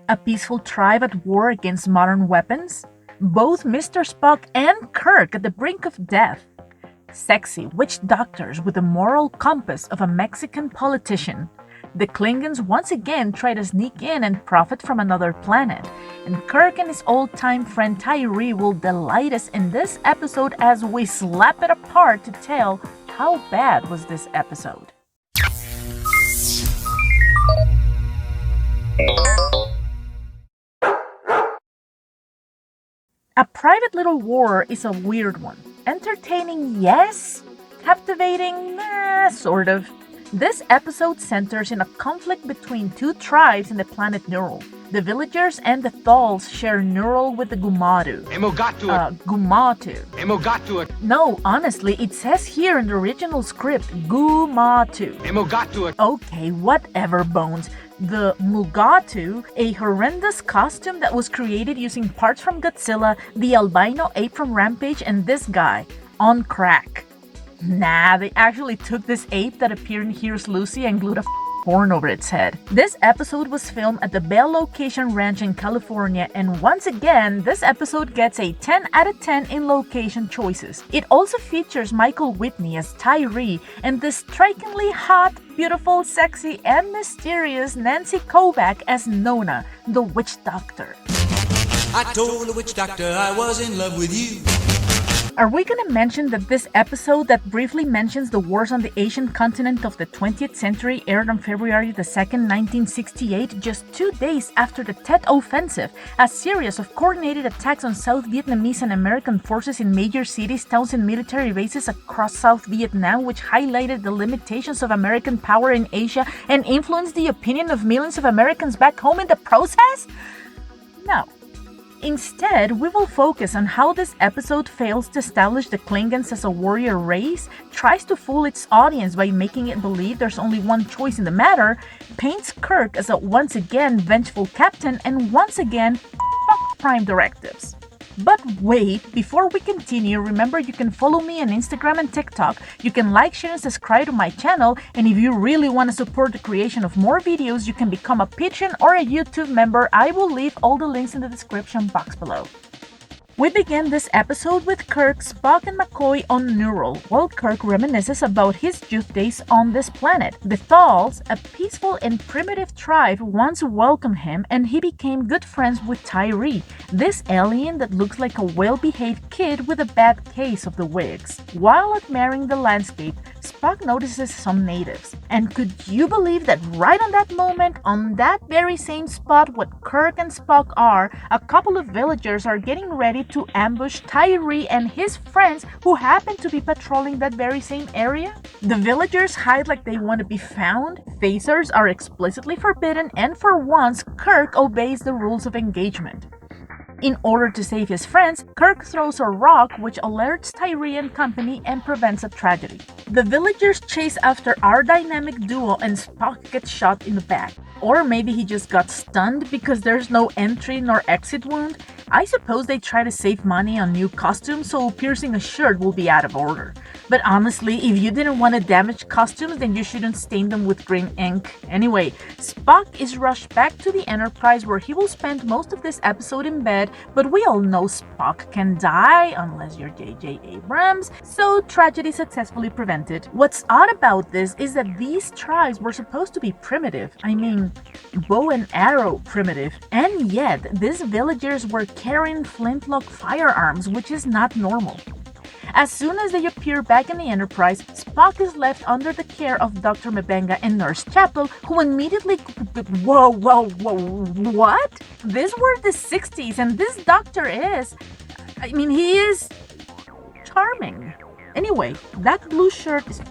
A peaceful tribe at war against modern weapons? Both Mr. Spock and Kirk at the brink of death. Sexy witch doctors with the moral compass of a Mexican politician. The Klingons once again try to sneak in and profit from another planet. And Kirk and his old-time friend Tyree will delight us in this episode as we slap it apart to tell how bad was this episode. A Private Little War is a weird one. Entertaining, yes. Captivating, sort of. This episode centers in a conflict between two tribes in the planet Neural. The villagers and the Thals share Neural with the Gumatu. Gumatu. No, honestly, it says here in the original script, Gumatu. Okay, whatever, Bones. The Mugatu, a horrendous costume that was created using parts from Godzilla, the albino ape from Rampage, and this guy, on crack. Nah, they actually took this ape that appeared in Here's Lucy and glued a horn over its head. This episode was filmed at the Bell Location Ranch in California, and once again, this episode gets a 10 out of 10 in location choices. It also features Michael Whitney as Tyree and the strikingly hot, beautiful, sexy, and mysterious Nancy Kovac as Nona, the witch doctor. I told the witch doctor I was in love with you. Are we gonna mention that this episode that briefly mentions the wars on the Asian continent of the 20th century aired on February the 2nd, 1968, just 2 days after the Tet Offensive, a series of coordinated attacks on South Vietnamese and American forces in major cities, towns, and military bases across South Vietnam, which highlighted the limitations of American power in Asia and influenced the opinion of millions of Americans back home in the process? No. Instead, we will focus on how this episode fails to establish the Klingons as a warrior race, tries to fool its audience by making it believe there's only one choice in the matter, paints Kirk as a once again vengeful captain, and once again, fuck prime directives. But wait, before we continue, remember you can follow me on Instagram and TikTok, you can like, share, and subscribe to my channel, and if you really want to support the creation of more videos, you can become a patron or a YouTube member. I will leave all the links in the description box below. We begin this episode with Kirk, Spock, and McCoy on Neural, while Kirk reminisces about his youth days on this planet. The Thals, a peaceful and primitive tribe, once welcomed him, and he became good friends with Tyree, this alien that looks like a well-behaved kid with a bad case of the wigs. While admiring the landscape, Spock notices some natives. And could you believe that right on that moment, on that very same spot where Kirk and Spock are, a couple of villagers are getting ready to ambush Tyree and his friends who happen to be patrolling that very same area? The villagers hide like they want to be found, phasers are explicitly forbidden, and for once, Kirk obeys the rules of engagement. In order to save his friends, Kirk throws a rock which alerts Tyree and company and prevents a tragedy. The villagers chase after our dynamic duo and Spock gets shot in the back. Or maybe he just got stunned because there's no entry nor exit wound. I suppose they try to save money on new costumes, so piercing a shirt will be out of order. But honestly, if you didn't want to damage costumes, then you shouldn't stain them with green ink. Anyway, Spock is rushed back to the Enterprise where he will spend most of this episode in bed, but we all know Spock can die unless you're J.J. Abrams, so tragedy successfully prevented. What's odd about this is that these tribes were supposed to be primitive. I mean, bow and arrow primitive. And yet, these villagers were carrying flintlock firearms, which is not normal. As soon as they appear back in the Enterprise, Spock is left under the care of Dr. Mabenga and Nurse Chapel, who immediately... Whoa, what? These were the 60s, and this doctor is... he is... charming. Anyway, that blue shirt is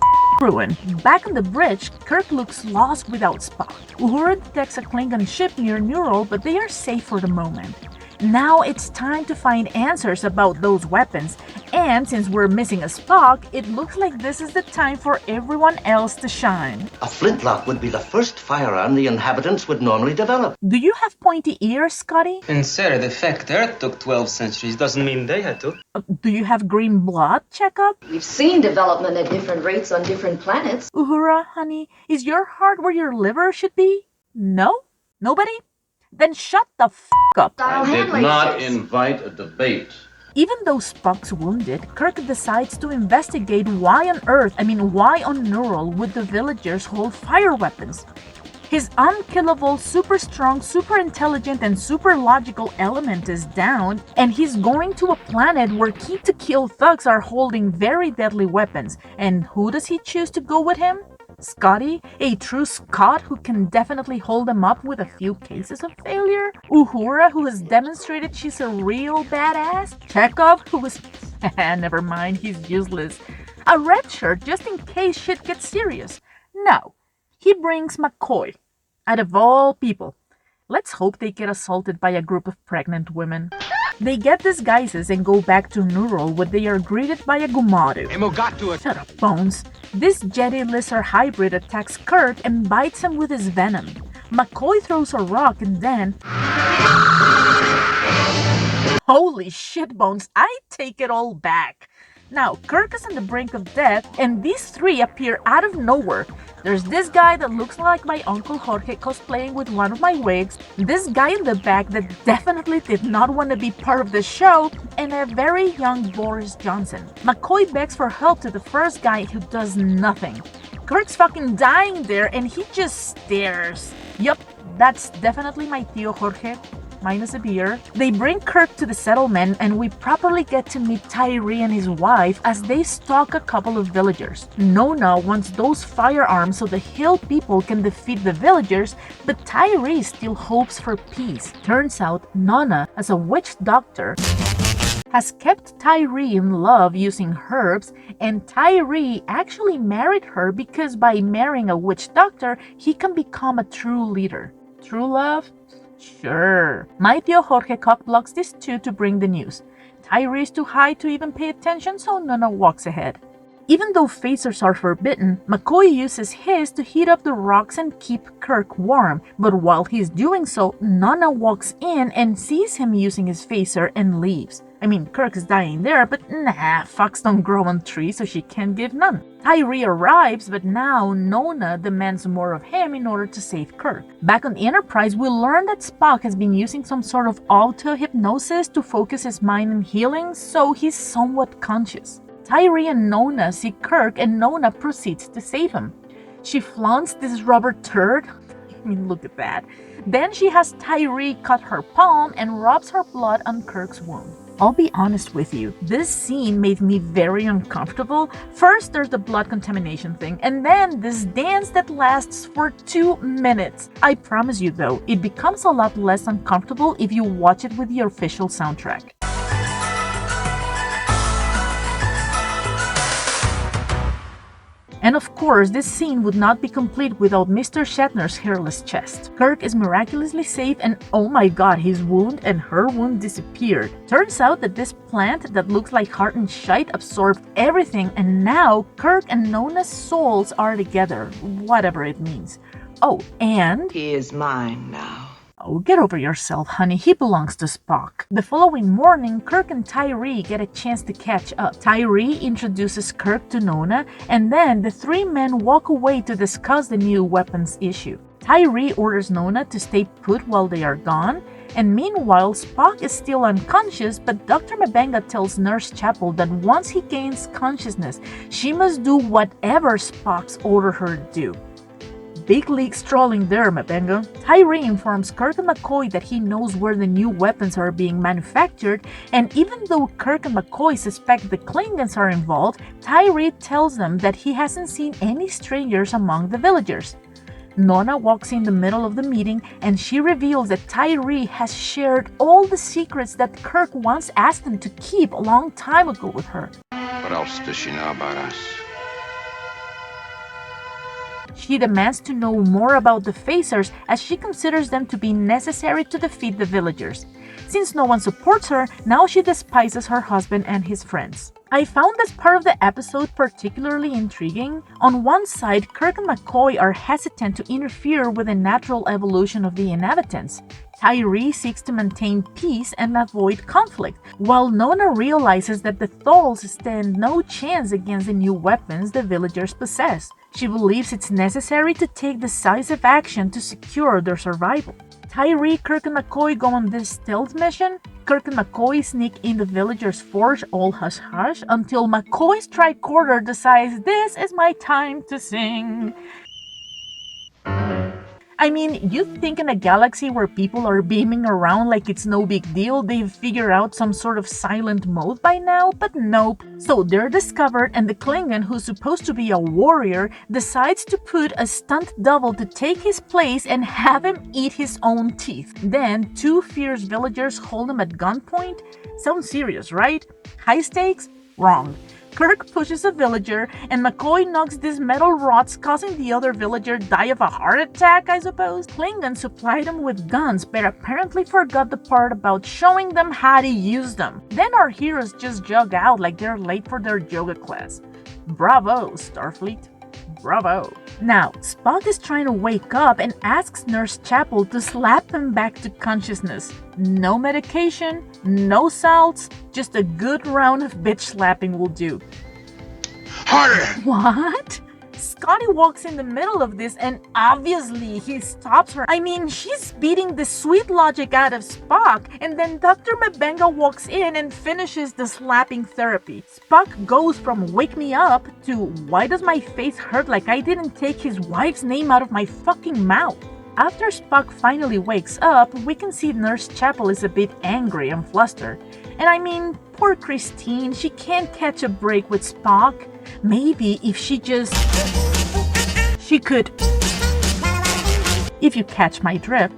ruined. Back on the bridge, Kirk looks lost without Spock. Uhura detects a Klingon ship near Neural, but they are safe for the moment. Now it's time to find answers about those weapons, and since we're missing a Spock, it looks like this is the time for everyone else to shine. A flintlock would be the first firearm the inhabitants would normally develop. Do you have pointy ears, Scotty? And sir, the fact Earth took 12 centuries doesn't mean they had to. Do you have green blood checkup? We've seen development at different rates on different planets. Uhura, honey, is your heart where your liver should be? No? Nobody? Then shut the f up. Style I did handling not skills. invite a debate. Even though Spock's wounded, Kirk decides to investigate why on Neural would the villagers hold fire weapons. His unkillable, super strong, super intelligent, and super logical element is down, and he's going to a planet where key-to-kill thugs are holding very deadly weapons. And who does he choose to go with him? Scotty, a true Scot who can definitely hold them up with a few cases of failure? Uhura, who has demonstrated she's a real badass? Chekhov, who is... never mind, he's useless. A red shirt just in case shit gets serious. No, he brings McCoy. Out of all people. Let's hope they get assaulted by a group of pregnant women. They get disguises and go back to Neural where they are greeted by a Gumaru. Shut up, Bones. This Jedi Lizard hybrid attacks Kirk and bites him with his venom. McCoy throws a rock and then... Holy shit, Bones, I take it all back. Now, Kirk is on the brink of death, and these three appear out of nowhere. There's this guy that looks like my Uncle Jorge cosplaying with one of my wigs, this guy in the back that definitely did not want to be part of the show, and a very young Boris Johnson. McCoy begs for help to the first guy who does nothing. Kirk's fucking dying there, and he just stares. Yup, that's definitely my Tío Jorge. Minus a beer. They bring Kirk to the settlement and we properly get to meet Tyree and his wife as they stalk a couple of villagers. Nona wants those firearms so the Hill people can defeat the villagers, but Tyree still hopes for peace. Turns out Nona, as a witch doctor, has kept Tyree in love using herbs, and Tyree actually married her because by marrying a witch doctor, he can become a true leader. True love? Sure. My Tío Jorge cockblocks these two to bring the news. Tyree's too high to even pay attention, so Nona walks ahead. Even though phasers are forbidden, McCoy uses his to heat up the rocks and keep Kirk warm, but while he's doing so, Nona walks in and sees him using his phaser and leaves. I mean, Kirk is dying there, but nah, fox don't grow on trees, so she can't give none. Tyree arrives, but now Nona demands more of him in order to save Kirk. Back on the Enterprise, we learn that Spock has been using some sort of auto-hypnosis to focus his mind on healing, so he's somewhat conscious. Tyree and Nona see Kirk, and Nona proceeds to save him. She flaunts this rubber turd. I mean, look at that. Then she has Tyree cut her palm and rubs her blood on Kirk's wound. I'll be honest with you, this scene made me very uncomfortable. First, there's the blood contamination thing, and then this dance that lasts for 2 minutes. I promise you though, it becomes a lot less uncomfortable if you watch it with the official soundtrack. And of course, this scene would not be complete without Mr. Shatner's hairless chest. Kirk is miraculously safe and oh my god, his wound and her wound disappeared. Turns out that this plant that looks like heart and shite absorbed everything, and now Kirk and Nona's souls are together, whatever it means. Oh, and... He is mine now. Oh, get over yourself, honey. He belongs to Spock. The following morning, Kirk and Tyree get a chance to catch up. Tyree introduces Kirk to Nona, and then the three men walk away to discuss the new weapons issue. Tyree orders Nona to stay put while they are gone, and meanwhile, Spock is still unconscious, but Dr. Mabenga tells Nurse Chapel that once he gains consciousness, she must do whatever Spock's order her to do. Big league strolling there, Mabenga. Tyree informs Kirk and McCoy that he knows where the new weapons are being manufactured, and even though Kirk and McCoy suspect the Klingons are involved, Tyree tells them that he hasn't seen any strangers among the villagers. Nona walks in the middle of the meeting and she reveals that Tyree has shared all the secrets that Kirk once asked him to keep a long time ago with her. What else does she know about us? She demands to know more about the phasers as she considers them to be necessary to defeat the villagers. Since no one supports her, now she despises her husband and his friends. I found this part of the episode particularly intriguing. On one side, Kirk and McCoy are hesitant to interfere with the natural evolution of the inhabitants. Tyree seeks to maintain peace and avoid conflict, while Nona realizes that the Thalls stand no chance against the new weapons the villagers possess. She believes it's necessary to take decisive action to secure their survival. Tyree, Kirk, and McCoy go on this stealth mission. Kirk and McCoy sneak in the villagers' forge all hush-hush until McCoy's tricorder decides this is my time to sing. I mean, you'd think in a galaxy where people are beaming around like it's no big deal, they've figured out some sort of silent mode by now, but nope. So they're discovered, and the Klingon, who's supposed to be a warrior, decides to put a stunt double to take his place and have him eat his own teeth. Then, two fierce villagers hold him at gunpoint? Sounds serious, right? High stakes? Wrong. Kirk pushes a villager, and McCoy knocks these metal rods, causing the other villager die of a heart attack, I suppose. Klingon supplied them with guns, but apparently forgot the part about showing them how to use them. Then our heroes just jog out like they're late for their yoga class. Bravo, Starfleet. Bravo. Now, Spock is trying to wake up and asks Nurse Chapel to slap him back to consciousness. No medication, no salts, just a good round of bitch slapping will do. Harder! What? Scotty walks in the middle of this and obviously he stops her. I mean, she's beating the sweet logic out of Spock, and then Dr. Mabenga walks in and finishes the slapping therapy. Spock goes from wake me up to why does my face hurt like I didn't take his wife's name out of my fucking mouth. After Spock finally wakes up, we can see Nurse Chapel is a bit angry and flustered. And I mean, poor Christine, she can't catch a break with Spock. Maybe if she could, if you catch my drift.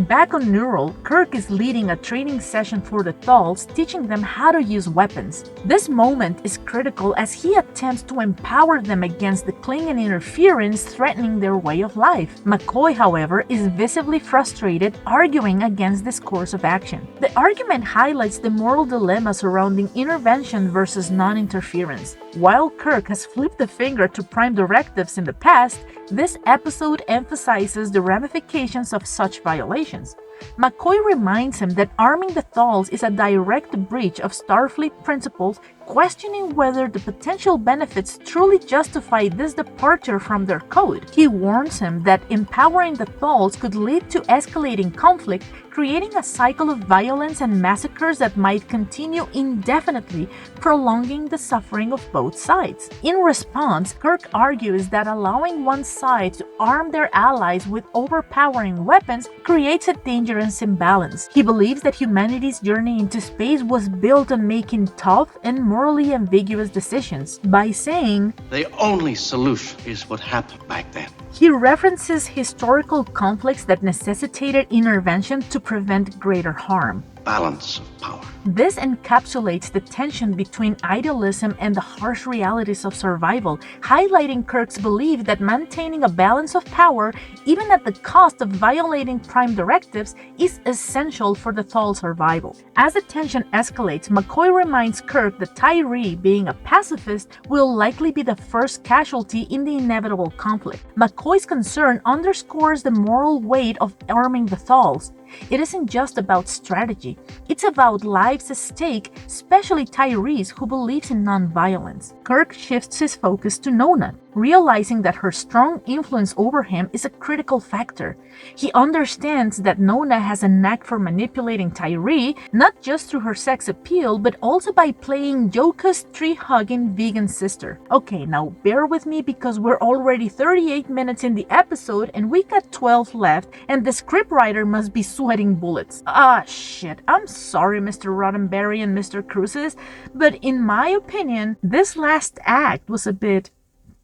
Back on Neural, Kirk is leading a training session for the Thals, teaching them how to use weapons. This moment is critical as he attempts to empower them against the Klingon interference threatening their way of life. McCoy, however, is visibly frustrated, arguing against this course of action. The argument highlights the moral dilemma surrounding intervention versus non-interference. While Kirk has flipped the finger to prime directives in the past, this episode emphasizes the ramifications of such violations. McCoy reminds him that arming the Thals is a direct breach of Starfleet principles, questioning whether the potential benefits truly justify this departure from their code. He warns him that empowering the Thals could lead to escalating conflict, creating a cycle of violence and massacres that might continue indefinitely, prolonging the suffering of both sides. In response, Kirk argues that allowing one side to arm their allies with overpowering weapons creates a dangerous imbalance. He believes that humanity's journey into space was built on making tough and morally ambiguous decisions, by saying, The only solution is what happened back then. He references historical conflicts that necessitated intervention to prevent greater harm. Balance of power. This encapsulates the tension between idealism and the harsh realities of survival, highlighting Kirk's belief that maintaining a balance of power, even at the cost of violating prime directives, is essential for the Thal survival. As the tension escalates, McCoy reminds Kirk that Tyree, being a pacifist, will likely be the first casualty in the inevitable conflict. McCoy's concern underscores the moral weight of arming the Thals. It isn't just about strategy, it's about lives at stake, especially Tyree's, who believes in non-violence. Kirk shifts his focus to Nona, realizing that her strong influence over him is a critical factor. He understands that Nona has a knack for manipulating Tyree, not just through her sex appeal, but also by playing Joka's tree-hugging vegan sister. Okay, now bear with me because we're already 38 minutes in the episode and we got 12 left, and the scriptwriter must be sweating bullets. Ah, shit. I'm sorry, Mr. Roddenberry and Mr. Cruises, but in my opinion, this last act was a bit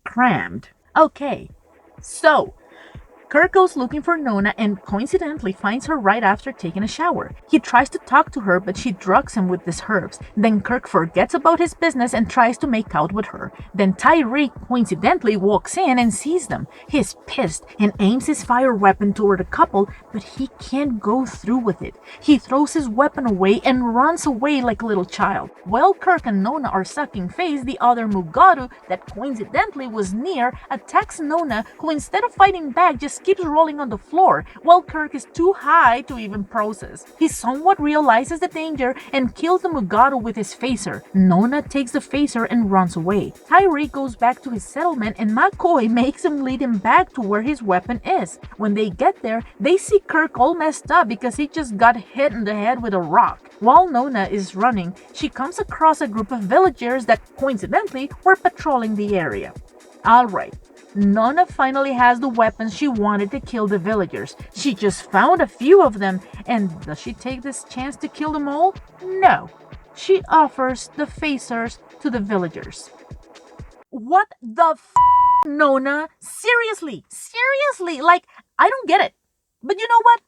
crammed. Okay, so Kirk goes looking for Nona and coincidentally finds her right after taking a shower. He tries to talk to her, but she drugs him with these herbs. Then Kirk forgets about his business and tries to make out with her. Then Tyree coincidentally walks in and sees them. He's pissed and aims his fire weapon toward the couple, but he can't go through with it. He throws his weapon away and runs away like a little child. While Kirk and Nona are sucking face, the other Mugaru that coincidentally was near attacks Nona, who instead of fighting back just just keeps rolling on the floor, while Kirk is too high to even process. He somewhat realizes the danger and kills the Mugato with his phaser. Nona takes the phaser and runs away. Tyree goes back to his settlement and McCoy makes him lead him back to where his weapon is. When they get there, they see Kirk all messed up because he just got hit in the head with a rock. While Nona is running, she comes across a group of villagers that, coincidentally, were patrolling the area. Alright, Nona finally has the weapons she wanted to kill the villagers. She just found a few of them, and does she take this chance to kill them all? No. She offers the phasers to the villagers. What the Nona? Seriously, like, I don't get it. But you know what?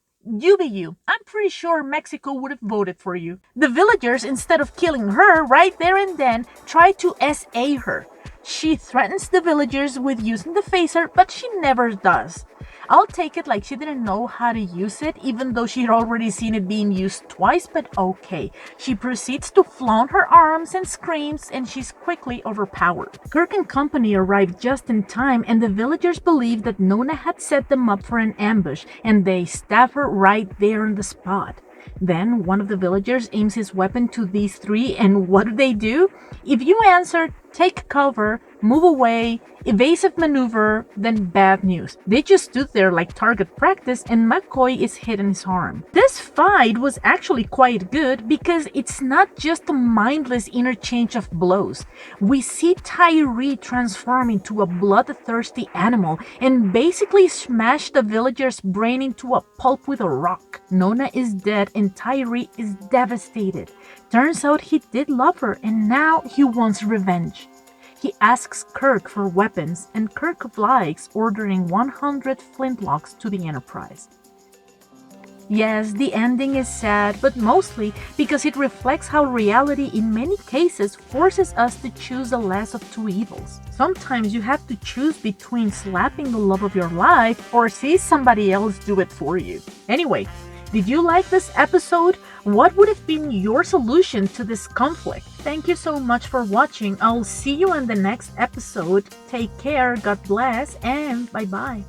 You be you. I'm pretty sure Mexico would have voted for you. The villagers, instead of killing her right there and then, try to SA her. She threatens the villagers with using the phaser, but she never does. I'll take it like she didn't know how to use it, even though she had already seen it being used twice, but okay. She proceeds to flaunt her arms and screams, and she's quickly overpowered. Kirk and company arrive just in time, and the villagers believe that Nona had set them up for an ambush, and they stab her right there on the spot. Then one of the villagers aims his weapon to these three, and what do? If you answer, take cover, move away, evasive maneuver, then bad news. They just stood there like target practice, and McCoy is hit in his arm. This fight was actually quite good because it's not just a mindless interchange of blows. We see Tyree transform into a bloodthirsty animal and basically smash the villager's brain into a pulp with a rock. Nona is dead and Tyree is devastated. Turns out he did love her and now he wants revenge. He asks Kirk for weapons, and Kirk obliges, ordering 100 flintlocks to the Enterprise. Yes, the ending is sad, but mostly because it reflects how reality in many cases forces us to choose the less of two evils. Sometimes you have to choose between slapping the love of your life or see somebody else do it for you. Anyway, did you like this episode? What would have been your solution to this conflict? Thank you so much for watching. I'll see you in the next episode. Take care, God bless, and bye-bye.